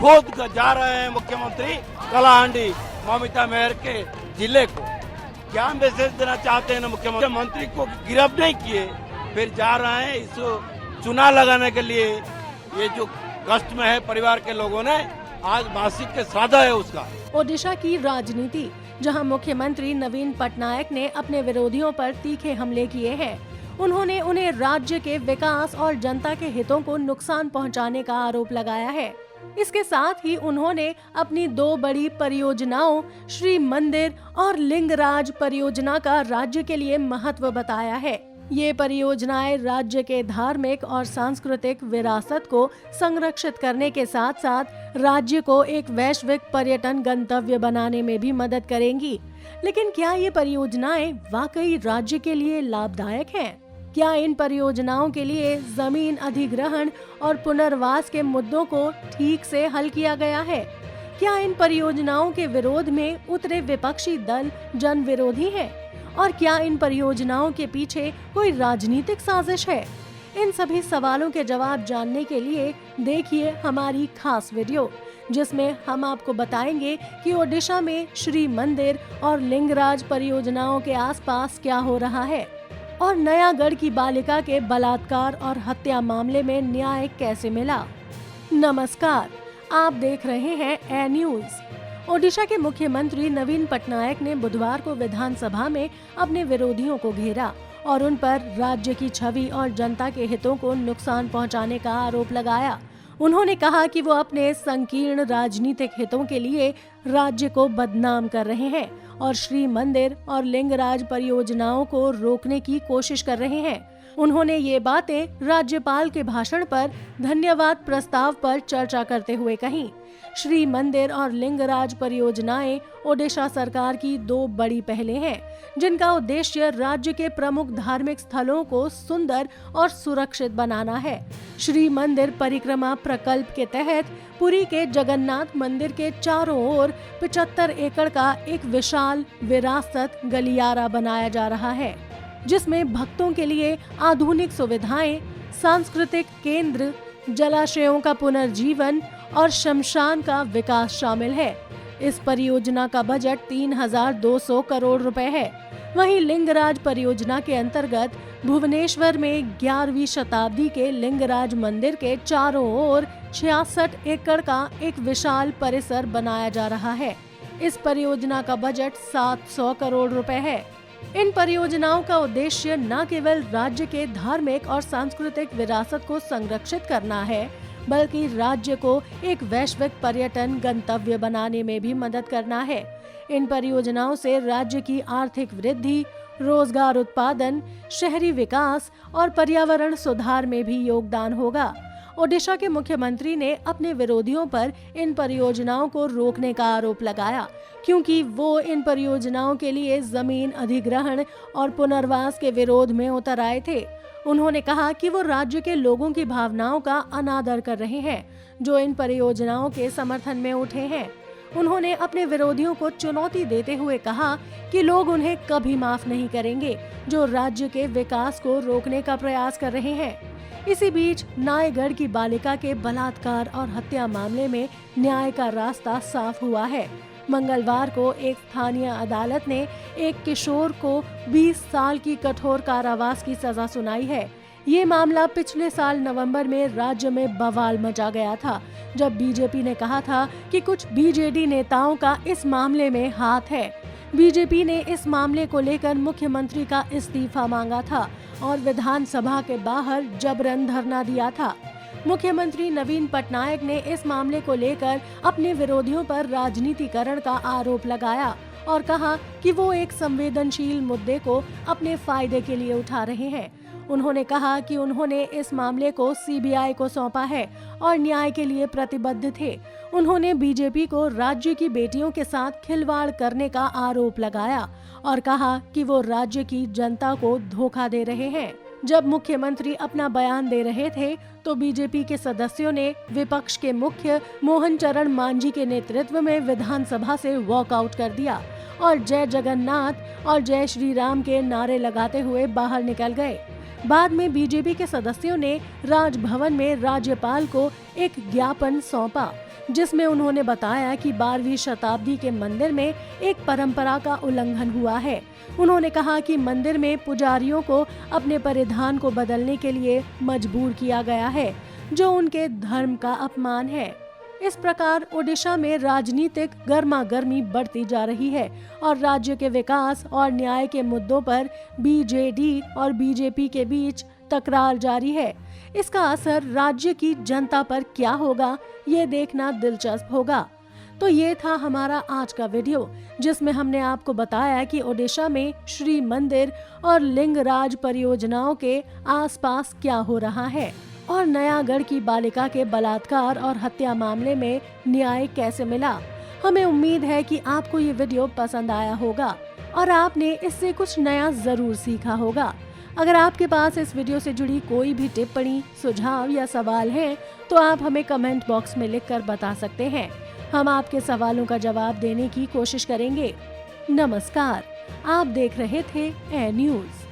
खुद जा रहे हैं मुख्यमंत्री कलाहांडी ममिता मेहर के जिले को। क्या मैसेज देना चाहते हैं? मुख्यमंत्री को गिरफ्तार नहीं किए, फिर जा रहे हैं इस चुनाव लगाने के लिए। ये जो कष्ट में है परिवार के लोगों ने, आज मासिक के सादा है उसका। ओडिशा की राजनीति, जहां मुख्यमंत्री नवीन पटनायक ने अपने विरोधियों पर तीखे हमले किए हैं। उन्होंने उन्हें राज्य के विकास और जनता के हितों को नुकसान पहुंचाने का आरोप लगाया है। इसके साथ ही उन्होंने अपनी 2 बड़ी परियोजनाओं श्री मंदिर और लिंगराज परियोजना का राज्य के लिए महत्व बताया है। ये परियोजनाएं राज्य के धार्मिक और सांस्कृतिक विरासत को संरक्षित करने के साथ साथ राज्य को एक वैश्विक पर्यटन गंतव्य बनाने में भी मदद करेंगी। लेकिन क्या ये परियोजनाएं वाकई राज्य के लिए लाभदायक हैं? क्या इन परियोजनाओं के लिए जमीन अधिग्रहण और पुनर्वास के मुद्दों को ठीक से हल किया गया है? क्या इन परियोजनाओं के विरोध में उतरे विपक्षी दल जन विरोधी हैं? और क्या इन परियोजनाओं के पीछे कोई राजनीतिक साजिश है? इन सभी सवालों के जवाब जानने के लिए देखिए हमारी खास वीडियो, जिसमें हम आपको बताएंगे कि ओडिशा में श्री मंदिर और लिंगराज परियोजनाओं के आसपास क्या हो रहा है और नयागढ़ की बालिका के बलात्कार और हत्या मामले में न्याय कैसे मिला। नमस्कार, आप देख रहे हैं ए न्यूज। ओडिशा के मुख्यमंत्री नवीन पटनायक ने बुधवार को विधानसभा में अपने विरोधियों को घेरा और उन पर राज्य की छवि और जनता के हितों को नुकसान पहुंचाने का आरोप लगाया। उन्होंने कहा कि वो अपने संकीर्ण राजनीतिक हितों के लिए राज्य को बदनाम कर रहे हैं और श्री मंदिर और लिंगराज परियोजनाओं को रोकने की कोशिश कर रहे हैं। उन्होंने ये बातें राज्यपाल के भाषण पर धन्यवाद प्रस्ताव पर चर्चा करते हुए कही। श्री मंदिर और लिंगराज परियोजनाएं ओडिशा सरकार की 2 बड़ी पहलें हैं, जिनका उद्देश्य राज्य के प्रमुख धार्मिक स्थलों को सुंदर और सुरक्षित बनाना है। श्री मंदिर परिक्रमा प्रकल्प के तहत पुरी के जगन्नाथ मंदिर के चारों ओर 75 एकड़ का एक विशाल विरासत गलियारा बनाया जा रहा है, जिसमें भक्तों के लिए आधुनिक सुविधाएं, सांस्कृतिक केंद्र, जलाशयों का पुनर्जीवन और शमशान का विकास शामिल है। इस परियोजना का बजट 3200 करोड़ रुपए है। वहीं लिंगराज परियोजना के अंतर्गत भुवनेश्वर में 11वीं शताब्दी के लिंगराज मंदिर के चारों ओर 66 एकड़ का एक विशाल परिसर बनाया जा रहा है। इस परियोजना का बजट 700 करोड़ रुपए है। इन परियोजनाओं का उद्देश्य न केवल राज्य के धार्मिक और सांस्कृतिक विरासत को संरक्षित करना है, बल्कि राज्य को एक वैश्विक पर्यटन गंतव्य बनाने में भी मदद करना है। इन परियोजनाओं से राज्य की आर्थिक वृद्धि, रोजगार उत्पादन, शहरी विकास और पर्यावरण सुधार में भी योगदान होगा। ओडिशा के मुख्यमंत्री ने अपने विरोधियों पर इन परियोजनाओं को रोकने का आरोप लगाया, क्योंकि वो इन परियोजनाओं के लिए जमीन अधिग्रहण और पुनर्वास के विरोध में उतर आए थे। उन्होंने कहा कि वो राज्य के लोगों की भावनाओं का अनादर कर रहे हैं, जो इन परियोजनाओं के समर्थन में उठे हैं। उन्होंने अपने विरोधियों को चुनौती देते हुए कहा कि लोग उन्हें कभी माफ नहीं करेंगे, जो राज्य के विकास को रोकने का प्रयास कर रहे हैं। इसी बीच नयागढ़ की बालिका के बलात्कार और हत्या मामले में न्याय का रास्ता साफ हुआ है। मंगलवार को एक स्थानीय अदालत ने एक किशोर को 20 साल की कठोर कारावास की सजा सुनाई है। ये मामला पिछले साल नवंबर में राज्य में बवाल मचा गया था, जब बीजेपी ने कहा था कि कुछ बीजेडी नेताओं का इस मामले में हाथ है। बीजेपी ने इस मामले को लेकर मुख्यमंत्री का इस्तीफा मांगा था और विधानसभा के बाहर जबरन धरना दिया था। मुख्यमंत्री नवीन पटनायक ने इस मामले को लेकर अपने विरोधियों पर राजनीतिकरण का आरोप लगाया और कहा कि वो एक संवेदनशील मुद्दे को अपने फायदे के लिए उठा रहे हैं। उन्होंने कहा कि उन्होंने इस मामले को सीबीआई को सौंपा है और न्याय के लिए प्रतिबद्ध थे। उन्होंने बीजेपी को राज्य की बेटियों के साथ खिलवाड़ करने का आरोप लगाया और कहा कि वो राज्य की जनता को धोखा दे रहे हैं। जब मुख्यमंत्री अपना बयान दे रहे थे तो बीजेपी के सदस्यों ने विपक्ष के मुख्य मोहन चरण मांझी के नेतृत्व में विधानसभा से वॉकआउट कर दिया और जय जगन्नाथ और जय श्री राम के नारे लगाते हुए बाहर निकल गए। बाद में बीजेपी के सदस्यों ने राजभवन में राज्यपाल को एक ज्ञापन सौंपा, जिसमें उन्होंने बताया कि 12वीं शताब्दी के मंदिर में एक परंपरा का उल्लंघन हुआ है। उन्होंने कहा कि मंदिर में पुजारियों को अपने परिधान को बदलने के लिए मजबूर किया गया है, जो उनके धर्म का अपमान है। इस प्रकार ओडिशा में राजनीतिक गर्मागर्मी बढ़ती जा रही है और राज्य के विकास और न्याय के मुद्दों पर बीजेडी और बीजेपी के बीच तकरार जारी है। इसका असर राज्य की जनता पर क्या होगा, ये देखना दिलचस्प होगा। तो ये था हमारा आज का वीडियो, जिसमें हमने आपको बताया कि ओडिशा में श्री मंदिर और लिंगराज परियोजनाओं के आसपास क्या हो रहा है और नयागढ़ की बालिका के बलात्कार और हत्या मामले में न्याय कैसे मिला। हमें उम्मीद है कि आपको ये वीडियो पसंद आया होगा और आपने इससे कुछ नया जरूर सीखा होगा। अगर आपके पास इस वीडियो से जुड़ी कोई भी टिप्पणी, सुझाव या सवाल है तो आप हमें कमेंट बॉक्स में लिखकर बता सकते हैं। हम आपके सवालों का जवाब देने की कोशिश करेंगे। नमस्कार, आप देख रहे थे ए न्यूज़।